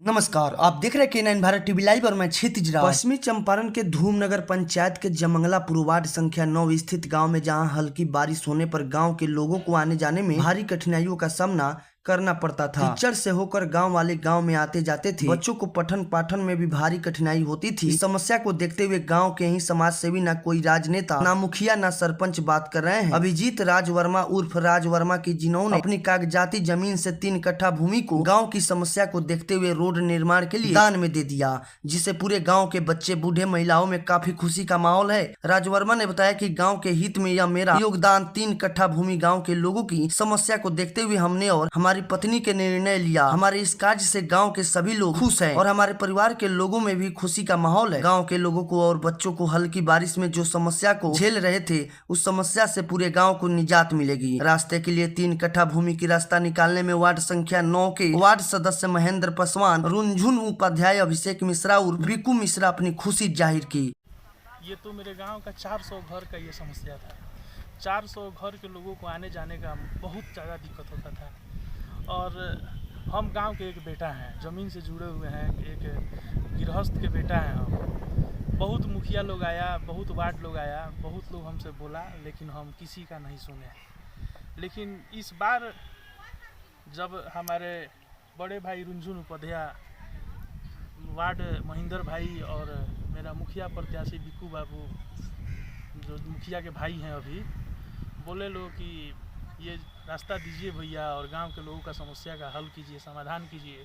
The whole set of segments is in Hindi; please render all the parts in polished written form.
नमस्कार, आप देख रहे हैं K9 भारत टीवी लाइव और मैं क्षितिज राव। पश्चिमी चंपारण के धूमनगर पंचायत के जमंगलापुर वार्ड संख्या 9 स्थित गांव में जहां हल्की बारिश होने पर गांव के लोगों को आने जाने में भारी कठिनाइयों का सामना करना पड़ता था। कीचड़ से होकर गांव वाले गांव में आते जाते थे। बच्चों को पठन पाठन में भी भारी कठिनाई होती थी। इस समस्या को देखते हुए गांव के ही समाज सेवी न कोई राजनेता, ना मुखिया, ना सरपंच बात कर रहे हैं। अभिजीत राज वर्मा उर्फ राज वर्मा की, जिन्होंने अपनी कागजाती जमीन से 3 कट्ठा भूमि को गाँव की समस्या को देखते हुए रोड निर्माण के लिए दान में दे दिया, जिससे पूरे गाँव के बच्चे, बूढ़े, महिलाओं में काफी खुशी का माहौल है। राज वर्मा ने बताया कि गाँव के हित में यह मेरा योगदान 3 कट्ठा भूमि गाँव के लोगों की समस्या को देखते हुए हमने और हमारी पत्नी के निर्णय लिया। हमारे इस कार्य से गांव के सभी लोग खुश हैं और हमारे परिवार के लोगों में भी खुशी का माहौल है। गांव के लोगों को और बच्चों को हल्की बारिश में जो समस्या को झेल रहे थे, उस समस्या से पूरे गांव को निजात मिलेगी। रास्ते के लिए 3 कट्ठा भूमि की रास्ता निकालने में वार्ड संख्या 9 के वार्ड सदस्य महेंद्र पासवान, रुनझुन उपाध्याय, अभिषेक मिश्रा और बिकू मिश्रा अपनी खुशी जाहिर की। ये तो मेरे गांव का 400 घर का ये समस्या था। 400 घर के लोगों को आने जाने का बहुत ज़्यादा दिक्कत होता था। और हम गांव के एक बेटा हैं, ज़मीन से जुड़े हुए हैं, एक गृहस्थ के बेटा हैं हम। बहुत मुखिया लोग आया, बहुत वार्ड लोग आया, बहुत लोग हमसे बोला, लेकिन हम किसी का नहीं सुने। लेकिन इस बार जब हमारे बड़े भाई रुनझुन उपाध्याय, वार्ड महेंद्र भाई और मेरा मुखिया प्रत्याशी बिकू बाबू, जो मुखिया के भाई हैं, अभी बोले लो कि ये रास्ता दीजिए भैया और गांव के लोगों का समस्या का हल कीजिए, समाधान कीजिए,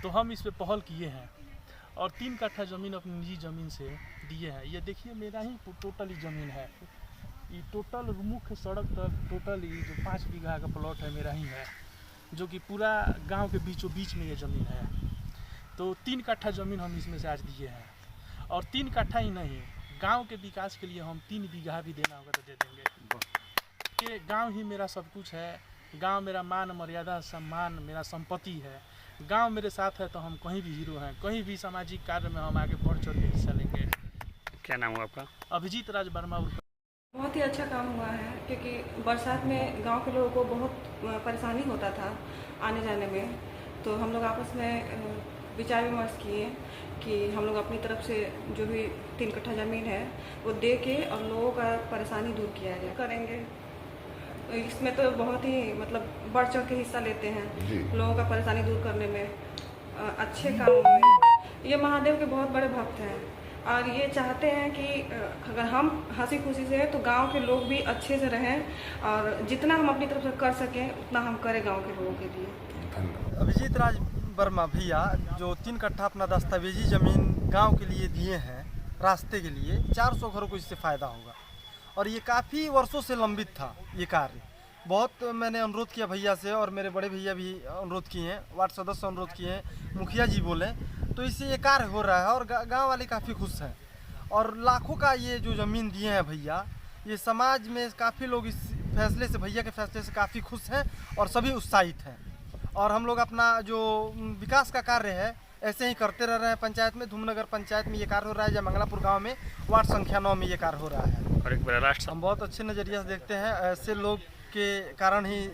तो हम इस पे पहल किए हैं और 3 कट्ठा ज़मीन अपनी निजी ज़मीन से दिए हैं। ये देखिए मेरा ही टोटली ज़मीन है। ये टोटल मुख्य सड़क तक टोटल ये जो 5 बीघा का प्लॉट है मेरा ही है, जो कि पूरा गांव के बीचों बीच में ये ज़मीन है। तो 3 कट्ठा ज़मीन हम इसमें से आज दिए हैं और 3 कट्ठा ही नहीं, गांव के विकास के लिए हम 3 बीघा भी देना होगा तो दे देंगे। कि गांव ही मेरा सब कुछ है, गांव मेरा मान मर्यादा सम्मान मेरा संपत्ति है। गांव मेरे साथ है तो हम कहीं भी हीरो हैं, कहीं भी सामाजिक कार्य में हम आगे बढ़ चढ़ के हिस्सा लेंगे। क्या नाम हुआ आपका? अभिजीत राज वर्मा। बहुत ही अच्छा काम हुआ है, क्योंकि बरसात में गांव के लोगों को बहुत परेशानी होता था आने जाने में। तो हम लोग आपस में विचार विमर्श किए कि हम लोग अपनी तरफ से जो भी 3 कट्ठा ज़मीन है वो दे के और लोगों का परेशानी दूर किया जाए करेंगे। इसमें तो बहुत ही बढ़ चढ़ के हिस्सा लेते हैं लोगों का परेशानी दूर करने में, अच्छे कामों में। ये महादेव के बहुत बड़े भक्त हैं और ये चाहते हैं कि अगर हम हंसी खुशी से हैं तो गांव के लोग भी अच्छे से रहें और जितना हम अपनी तरफ से कर सकें उतना हम करें गांव के लोगों के लिए। अभिजीत राज वर्मा भैया जो 3 कट्ठा अपना दस्तावेजी ज़मीन गांव के लिए दिए हैं रास्ते के लिए, 400 घरों को इससे फ़ायदा होगा और ये काफ़ी वर्षों से लंबित था ये कार्य। बहुत मैंने अनुरोध किया भैया से और मेरे बड़े भैया भी अनुरोध किए हैं, वार्ड सदस्य अनुरोध किए हैं, मुखिया जी बोले, तो इससे ये कार्य हो रहा है और गांव वाले काफ़ी खुश हैं। और लाखों का ये जो ज़मीन दिए हैं भैया, ये समाज में काफ़ी लोग इस फैसले से, भैया के फैसले से काफ़ी खुश हैं और सभी उत्साहित हैं। और हम लोग अपना जो विकास का कार्य है ऐसे ही करते रह रहे हैं। पंचायत में, धूमनगर पंचायत में ये कार्य हो रहा है, जमंगलापुर गांव में वार्ड संख्या 9 में ये कार्य हो रहा है। और एक बड़ा राष्ट्र हम बहुत अच्छे नज़रिए से देखते हैं, ऐसे लोग के कारण ही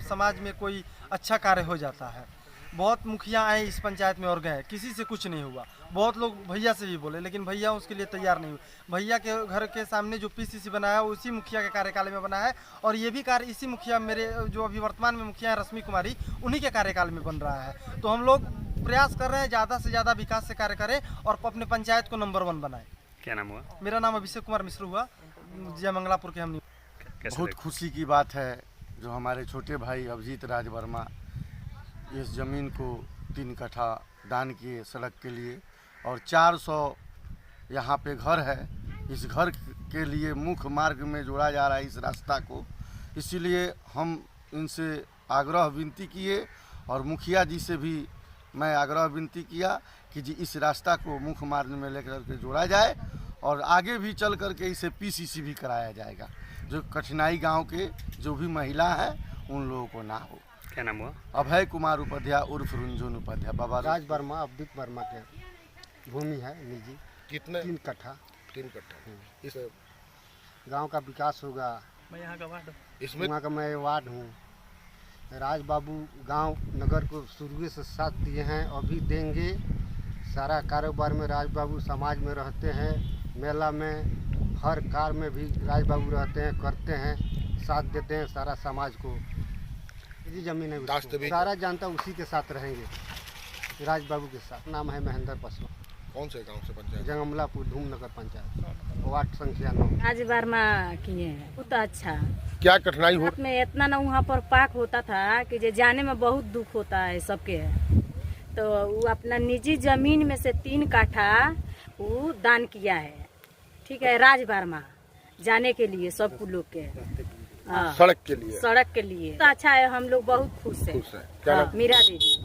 समाज में कोई अच्छा कार्य हो जाता है। बहुत मुखिया आए इस पंचायत में और गए, किसी से कुछ नहीं हुआ। बहुत लोग भैया से भी बोले, लेकिन भैया उसके लिए तैयार नहीं हुए। भैया के घर के सामने जो पीसीसी बनाया है उसी मुखिया के कार्यकाल में बना है और ये भी कार्य इसी मुखिया, मेरे जो अभी वर्तमान में मुखिया रश्मि कुमारी, उन्हीं के कार्यकाल में बन रहा है। तो हम लोग प्रयास कर रहे हैं ज़्यादा से ज़्यादा विकास से कार्य करें और अपने पंचायत को नंबर 1 बनाएं। क्या नाम हुआ? मेरा नाम अभिषेक कुमार मिश्र हुआ, जमंगलापुर के। हम बहुत खुशी की बात है जो हमारे छोटे भाई अभिजीत राज वर्मा इस ज़मीन को 3 कट्ठा दान किए सड़क के लिए और 400 यहाँ पे घर है। इस घर के लिए मुख्य मार्ग में जोड़ा जा रहा है इस रास्ता को, इसीलिए हम इनसे आग्रह विनती किए और मुखिया जी से भी मैं आग्रह विनती किया कि जी इस रास्ता को मुख्य मार्ग में लेकर के जोड़ा जाए और आगे भी चल करके इसे पीसीसी भी कराया जाएगा, जो कठिनाई गांव के जो भी महिला हैं उन लोगों को ना हो। क्या नाम हुआ? अभय कुमार उपाध्याय उर्फ रुनझुन उपाध्याय। बाबा राज वर्मा, अभिजीत वर्मा के भूमि है निजी। कितना? 3 कट्ठा। 3 कट्ठा। इस गांव का विकास होगा। मैं यहाँ का वार्ड, इसमें वहाँ का मैं वार्ड हूँ। राज बाबू गांव नगर को शुरू से साथ दिए हैं और भी देंगे। सारा कारोबार में राज बाबू समाज में रहते हैं, मेला में हर कार में भी राज बाबू रहते हैं, करते हैं, साथ देते हैं सारा समाज को। ये ज़मीन है उसको, सारा जनता उसी के साथ रहेंगे, राज बाबू के साथ। नाम है महेंद्र पासवान। कौन से गांव से पंचायत? जंगमलापुर धूमनगर पंचायत, वार्ड संख्या 9। आज वर्मा किए हैं, बहुत अच्छा। क्या कठिनाई हो? रात में इतना ना वहाँ पर पाक होता था कि जे जाने में बहुत दुख होता है सबके। तो वो अपना निजी जमीन में से 3 काठा वो दान किया है, ठीक है, राज वर्मा जाने के लिए सबको लोग के। सड़क के लिए? सड़क के लिए तो अच्छा है, हम लोग बहुत खुश है। क्या मीरा देवी।